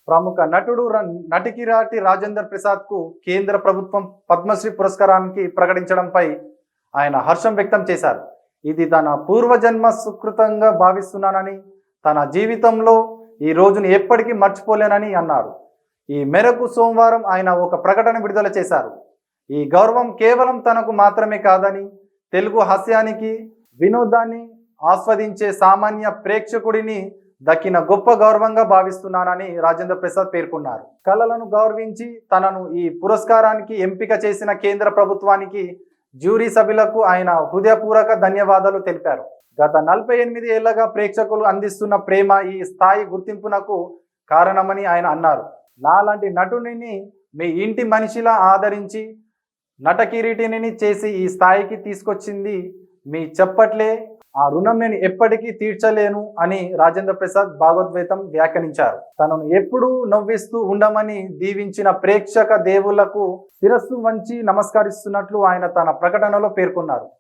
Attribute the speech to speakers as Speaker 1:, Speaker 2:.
Speaker 1: ప్రముఖ నటుడు నటికిరాటి రాజేందర్ ప్రసాద్కు కేంద్ర ప్రభుత్వం పద్మశ్రీ పురస్కారానికి ప్రకటించడంపై ఆయన హర్షం వ్యక్తం చేశారు. ఇది తన పూర్వజన్మ సుకృతంగా భావిస్తున్నానని, తన జీవితంలో ఈ రోజును ఎప్పటికీ మర్చిపోలేనని అన్నారు. ఈ మేరకు సోమవారం ఆయన ఒక ప్రకటన విడుదల చేశారు. ఈ గౌరవం కేవలం తనకు మాత్రమే కాదని, తెలుగు హాస్యానికి, వినోదాన్ని ఆస్వాదించే సామాన్య ప్రేక్షకుడిని దక్కిన గొప్ప గౌరవంగా భావిస్తున్నానని రాజేంద్ర ప్రసాద్ పేర్కొన్నారు. కళలను గౌరవించి తనను ఈ పురస్కారానికి ఎంపిక చేసిన కేంద్ర ప్రభుత్వానికి, జ్యూరీ సభ్యులకు ఆయన హృదయపూర్వక ధన్యవాదాలు తెలిపారు. గత 48 ఏళ్లుగా ప్రేక్షకులు అందిస్తున్న ప్రేమ ఈ స్థాయి గుర్తింపునకు కారణమని ఆయన అన్నారు. నాలాంటి నటుడిని మీ ఇంటి మనిషిలా ఆదరించి నటకిరీటిని చేసి ఈ స్థాయికి తీసుకొచ్చింది మీ చప్పట్లే. ఆ రుణం నేను ఎప్పటికీ తీర్చలేను అని రాజేంద్ర ప్రసాద్ భాగవద్వేతం వ్యాఖ్యానించారు. తనను ఎప్పుడూ నవ్విస్తూ ఉండమని దీవించిన ప్రేక్షక దేవుళ్లకు శిరస్సు వంచి నమస్కరిస్తున్నట్లు ఆయన తన ప్రకటనలో పేర్కొన్నారు.